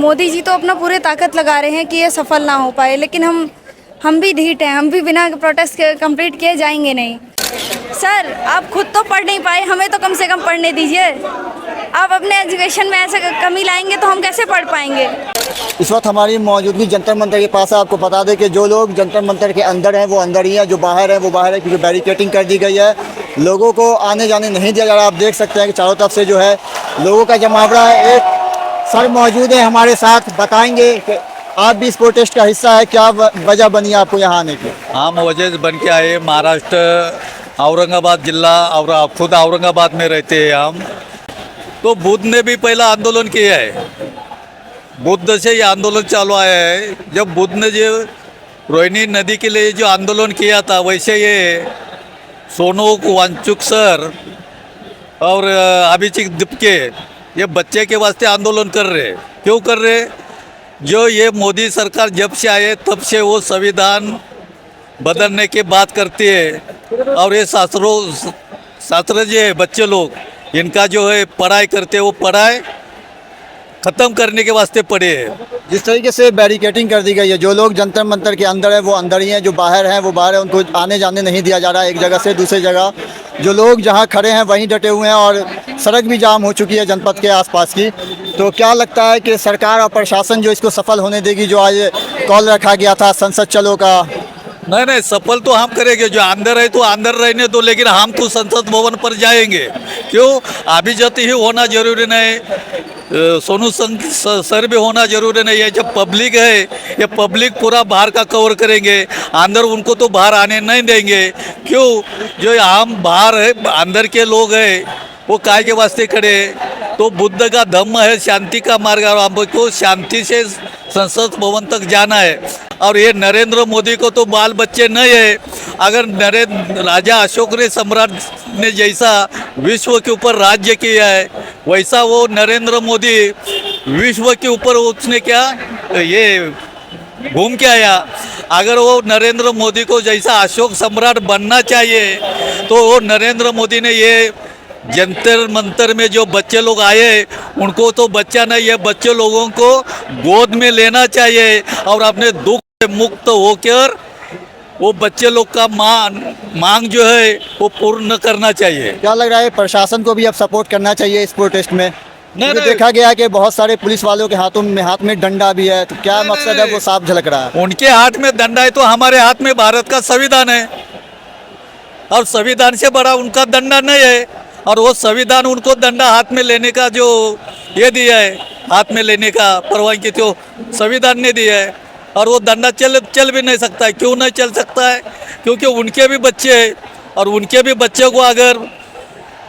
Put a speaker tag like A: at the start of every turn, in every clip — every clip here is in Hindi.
A: मोदी जी तो अपना पूरे ताकत लगा रहे हैं कि ये सफल ना हो पाए, लेकिन हम भी ढीठ हैं, हम भी बिना प्रोटेस्ट कंप्लीट किए जाएंगे नहीं। सर आप खुद तो पढ़ नहीं पाए, हमें तो कम से कम पढ़ने दीजिए। आप अपने एजुकेशन में ऐसे कमी लाएंगे तो हम कैसे पढ़ पाएंगे।
B: इस वक्त हमारी मौजूदगी जंतर मंतर के पास है। आपको बता दें कि जो लोग जंतर मंतर के अंदर हैं वो अंदर ही हैं, जो बाहर है वो बाहर है, क्योंकि बैरिकेटिंग कर दी गई है। लोगों को आने जाने नहीं दिया जा रहा। आप देख सकते हैं कि चारों तरफ से जो है लोगों का जमावड़ा है। एक सर मौजूद है हमारे साथ, बताएंगे कि आप भी इस प्रोटेस्ट का हिस्सा है, क्या वजह बनी आपको यहाँ आने की?
C: हम वजह बन के आए, महाराष्ट्र औरंगाबाद जिला और खुद औरंगाबाद में रहते हैं हम। तो बुद्ध ने भी पहला आंदोलन किया है, बुद्ध से ये आंदोलन चालू आया है। जब बुद्ध ने जो रोहिणी नदी के लिए जो आंदोलन किया था, वैसे ये सोनू वांगचुक सर और अभिजीत दिपके ये बच्चे के वास्ते आंदोलन कर रहे। क्यों कर रहे? जो ये मोदी सरकार जब से आए तब से वो संविधान बदलने की बात करती है, और ये शास्त्र जो है बच्चे लोग इनका जो है पढ़ाई करते हैं, वो पढ़ाई ख़त्म करने के वास्ते पढ़े हैं।
B: जिस तरीके से बैरिकेटिंग कर दी गई है, जो लोग जंतर मंतर के अंदर है वो अंदर ही हैं, जो बाहर हैं वो बाहर है, उनको आने जाने नहीं दिया जा रहा है एक जगह से दूसरी जगह। जो लोग जहां खड़े हैं वहीं डटे हुए हैं और सड़क भी जाम हो चुकी है जनपद के आसपास की। तो क्या लगता है कि सरकार और प्रशासन जो इसको सफल होने देगी? जो आज कॉल रखा गया था संसद चलो का।
C: नहीं, सफल तो हम करेंगे। जो अंदर है तो अंदर रहने दो, लेकिन हम तो संसद भवन पर जाएंगे। क्यों? अभिजात ही होना जरूरी नहीं, सोनू सर भी होना जरूरी नहीं है। जब पब्लिक है, ये पब्लिक पूरा बाहर का कवर करेंगे, अंदर उनको तो बाहर आने नहीं देंगे। क्यों? जो हम बाहर है, अंदर के लोग हैं वो काय के वास्ते खड़े? तो बुद्ध का धम्म है शांति का मार्ग, और हमको शांति से संसद भवन तक जाना है। और ये नरेंद्र मोदी को तो बाल बच्चे नहीं है। अगर राजा अशोक ने सम्राट ने जैसा विश्व के ऊपर राज्य किया है, वैसा वो नरेंद्र मोदी विश्व के ऊपर उसने क्या ये घूम के आया। अगर वो नरेंद्र मोदी को जैसा अशोक सम्राट बनना चाहिए, तो वो नरेंद्र मोदी ने ये जंतर मंतर में जो बच्चे लोग आए उनको तो बच्चा नहीं, ये बच्चे लोगों को गोद में लेना चाहिए और अपने दुख से मुक्त होकर वो बच्चे लोग का मांग जो है वो पूर्ण करना चाहिए।
B: क्या लग रहा है प्रशासन को भी अब सपोर्ट करना चाहिए इस प्रोटेस्ट में?
C: नहीं,
B: देखा गया कि बहुत सारे पुलिस वालों के हाथ में डंडा भी है, तो क्या मकसद है वो साफ झलक रहा है।
C: उनके हाथ में डंडा है तो हमारे हाथ में भारत का संविधान है, और संविधान से बड़ा उनका डंडा नहीं है। और वो संविधान उनको डंडा हाथ में लेने का जो ये दिया है, हाथ में लेने का परवानगी तो संविधान ने दिया है। और वो डंडा चल भी नहीं सकता है। क्यों नहीं चल सकता है? क्योंकि उनके भी बच्चे हैं, और उनके भी बच्चे को अगर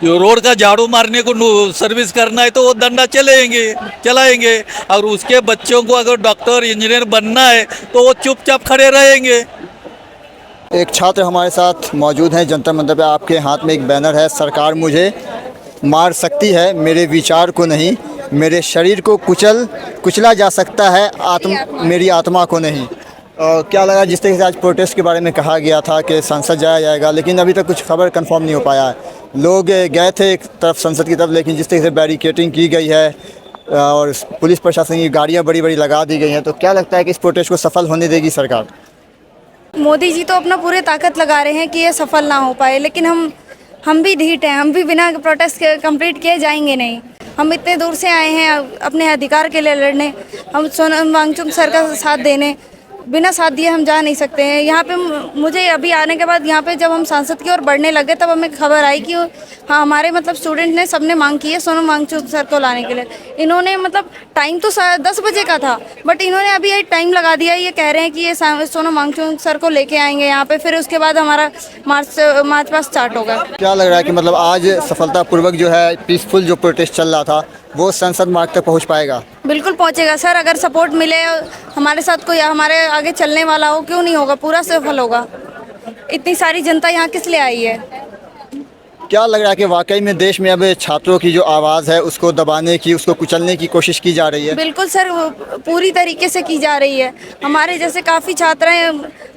C: रोड का झाड़ू मारने को सर्विस करना है तो वो डंडा चलाएंगे। और उसके बच्चों को अगर डॉक्टर इंजीनियर बनना है तो वो चुपचाप खड़े रहेंगे।
B: एक छात्र हमारे साथ मौजूद हैं जंतर मंतर पे। आपके हाथ में एक बैनर है, सरकार मुझे मार सकती है, मेरे विचार को नहीं, मेरे शरीर को कुचला जा सकता है, मेरी आत्मा को नहीं। क्या लगा जिस तरीके से आज प्रोटेस्ट के बारे में कहा गया था कि संसद जाया जाएगा, लेकिन अभी तक कुछ खबर कंफर्म नहीं हो पाया है। लोग गए थे एक तरफ संसद की तरफ, लेकिन जिस तरीके से बैरिकेटिंग की गई है और पुलिस प्रशासन की गाड़ियाँ बड़ी बड़ी लगा दी गई हैं, तो क्या लगता है कि इस प्रोटेस्ट को सफल होने देगी सरकार?
A: मोदी जी तो अपना पूरे ताकत लगा रहे हैं कि ये सफल ना हो पाए, लेकिन हम भी ढीठ हैं, हम भी बिना प्रोटेस्ट कंप्लीट किए जाएंगे नहीं। हम इतने दूर से आए हैं अपने अधिकार के लिए लड़ने, हम सोनम वांगचुक सर का साथ देने। बिना साथ दिए हम जा नहीं सकते हैं। यहाँ पे मुझे अभी आने के बाद यहाँ पे जब हम सांसद की ओर बढ़ने लगे तब हमें खबर आई कि हाँ हमारे मतलब स्टूडेंट ने सबने मांग की है सोनम वांगचुक सर को लाने के लिए। इन्होंने मतलब टाइम तो 10 बजे का था, बट इन्होंने अभी एक टाइम लगा दिया। ये कह रहे हैं कि ये सोनम वांगचुक सर को लेके आएंगे यहाँ पे, फिर उसके बाद हमारा मार्च पास्ट स्टार्ट होगा।
B: क्या लग रहा है कि मतलब आज सफलतापूर्वक जो है पीसफुल जो प्रोटेस्ट चल रहा था वो संसद मार्ग तक पहुँच पाएगा?
A: बिल्कुल पहुँचेगा सर, अगर सपोर्ट मिले हमारे साथ कोई हमारे आगे चलने वाला हो, क्यों नहीं होगा, पूरा सफल होगा। इतनी सारी जनता यहाँ किस लिए आई है?
B: क्या लग रहा है कि वाकई में देश में अब छात्रों की जो आवाज़ है उसको दबाने की, उसको कुचलने की कोशिश की जा रही है?
A: बिल्कुल सर, पूरी तरीके से की जा रही है। हमारे जैसे काफ़ी छात्र हैं,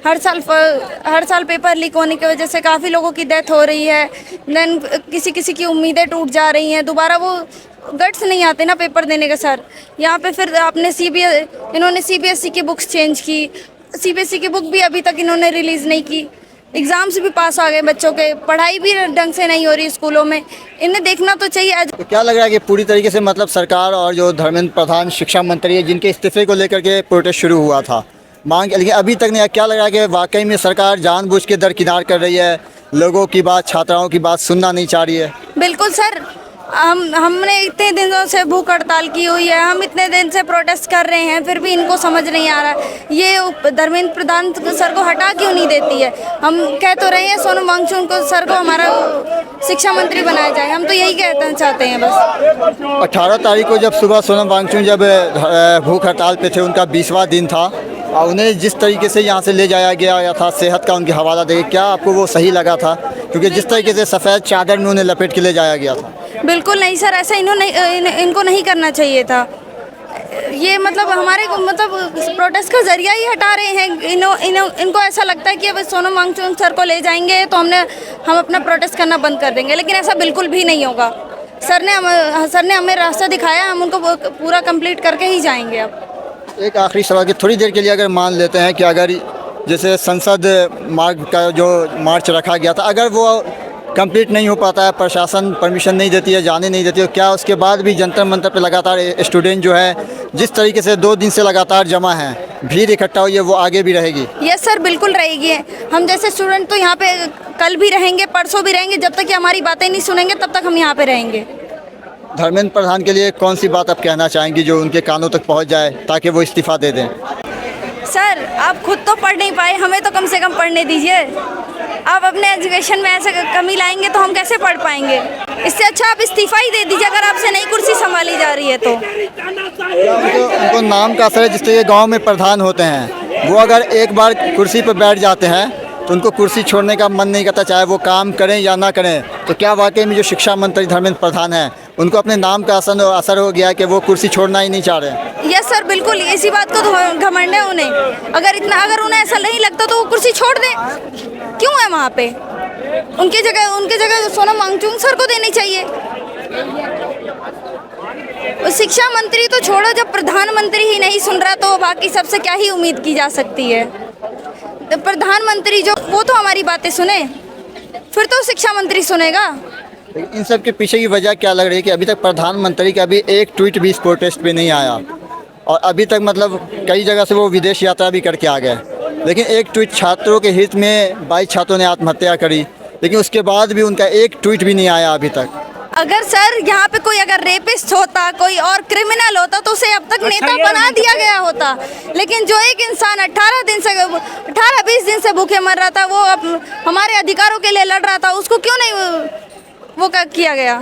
A: हर साल पेपर लीक होने की वजह से काफ़ी लोगों की डेथ हो रही है। देन किसी की उम्मीदें टूट जा रही हैं। दोबारा वो गट्स नहीं आते ना पेपर देने का सर। यहाँ पे फिर आपने इन्होंने CBSE की बुक्स चेंज की, CBSE की बुक भी अभी तक इन्होंने रिलीज़ नहीं की। एग्ज़ाम्स भी पास आ गए बच्चों के, पढ़ाई भी ढंग से नहीं हो रही स्कूलों में, इन्हें देखना तो चाहिए।
B: तो क्या लग रहा है कि पूरी तरीके से मतलब सरकार और जो धर्मेंद्र प्रधान शिक्षा मंत्री है, जिनके इस्तीफे को लेकर के प्रोटेस्ट शुरू हुआ था मांग, लेकिन अभी तक नहीं, क्या लग रहा है कि वाकई में सरकार जानबूझ के दरकिनार कर रही है, लोगों की बात, छात्राओं की बात सुनना नहीं चाह रही है?
A: बिल्कुल सर, हमने इतने दिनों से भूख हड़ताल की हुई है, हम इतने दिन से प्रोटेस्ट कर रहे हैं, फिर भी इनको समझ नहीं आ रहा ये धर्मेंद्र प्रधान सर को हटा क्यों नहीं देती है। हम कह तो रहे हैं सोनम वांगचुक को सर को हमारा शिक्षा मंत्री बनाया जाए, हम तो यही कहना चाहते हैं बस।
B: 18 तारीख को जब सुबह सोनम वांगचुक जब भूख हड़ताल पे थे, उनका 20वां दिन था, और उन्हें जिस तरीके से यहाँ से ले जाया गया था, सेहत का उनकी हवाला दे, क्या आपको वो सही लगा था? क्योंकि जिस तरीके से सफ़ेद चादर में उन्हें लपेट के ले जाया गया था।
A: बिल्कुल नहीं सर, ऐसा इनको नहीं करना चाहिए था। ये मतलब हमारे को मतलब प्रोटेस्ट का जरिया ही हटा रहे हैं। इनको ऐसा लगता है कि अब सोनम वांगचुक सर को ले जाएंगे तो हम अपना प्रोटेस्ट करना बंद कर देंगे, लेकिन ऐसा बिल्कुल भी नहीं होगा। सर ने हमें रास्ता दिखाया, हम उनको पूरा कंप्लीट करके ही जाएंगे। अब
B: एक आखिरी सवाल कि थोड़ी देर के लिए अगर मान लेते हैं कि अगर जैसे संसद मार्ग का जो मार्च रखा गया था, अगर वो कंप्लीट नहीं हो पाता है, प्रशासन परमिशन नहीं देती है, जाने नहीं देती है, क्या उसके बाद भी जंतर मंतर पे लगातार स्टूडेंट जो है जिस तरीके से 2 दिन से लगातार जमा हैं, भीड़ इकट्ठा हुई है, वो आगे भी रहेगी?
A: यस सर, बिल्कुल रहेगी। हम जैसे स्टूडेंट तो यहाँ पे कल भी रहेंगे, परसों भी रहेंगे, जब तक कि हमारी बातें नहीं सुनेंगे तब तक हम यहाँ पे रहेंगे।
B: धर्मेंद्र प्रधान के लिए कौन सी बात आप कहना चाहेंगी जो उनके कानों तक पहुँच जाए ताकि वो इस्तीफ़ा दे दें?
A: सर आप खुद तो पढ़ नहीं पाए, हमें तो कम से कम पढ़ने दीजिए। आप अपने एजुकेशन में ऐसे कमी लाएंगे तो हम कैसे पढ़ पाएंगे? इससे अच्छा आप इस्तीफा ही दे दीजिए अगर आपसे नई कुर्सी संभाली जा रही है तो।
B: उनको नाम का असर है, जिससे ये गांव में प्रधान होते हैं, वो अगर एक बार कुर्सी पर बैठ जाते हैं तो उनको कुर्सी छोड़ने का मन नहीं करता, चाहे वो काम करें या ना करें। तो क्या वाकई में जो शिक्षा मंत्री धर्मेंद्र प्रधान हैं, उनको अपने नाम का असर हो गया कि वो कुर्सी छोड़ना ही नहीं चाह रहे?
A: यस सर, बिल्कुल, इसी बात को तो घमंड है उन्हें। अगर उन्हें ऐसा नहीं लगता तो वो कुर्सी छोड़ दें, क्यों है वहाँ पे? उनकी जगह सोनम वांगचुक सर को देनी चाहिए। शिक्षा मंत्री तो छोड़ो, जब प्रधानमंत्री ही नहीं सुन रहा तो बाकी सबसे क्या ही उम्मीद की जा सकती है? तो प्रधानमंत्री जो वो तो हमारी बातें सुने, फिर तो शिक्षा मंत्री सुनेगा।
B: इन सब के पीछे की वजह क्या लग रही है कि अभी तक प्रधानमंत्री का भी एक ट्वीट भी इस प्रोटेस्ट पे नहीं आया, और अभी तक मतलब कई जगह से वो विदेश यात्रा भी करके आ गए, लेकिन एक ट्वीट छात्रों के हित में 22 छात्रों ने आत्महत्या करी, लेकिन उसके बाद भी उनका एक ट्वीट भी नहीं आया अभी तक।
A: अगर सर यहाँ पे कोई अगर रेपिस्ट होता, कोई और क्रिमिनल होता तो उसे अब तक नेता बना दिया गया होता, लेकिन जो एक इंसान 18-20 दिन से भूखे मर रहा था, वो अब हमारे अधिकारों के लिए लड़ रहा था, उसको क्यों नहीं वो किया गया?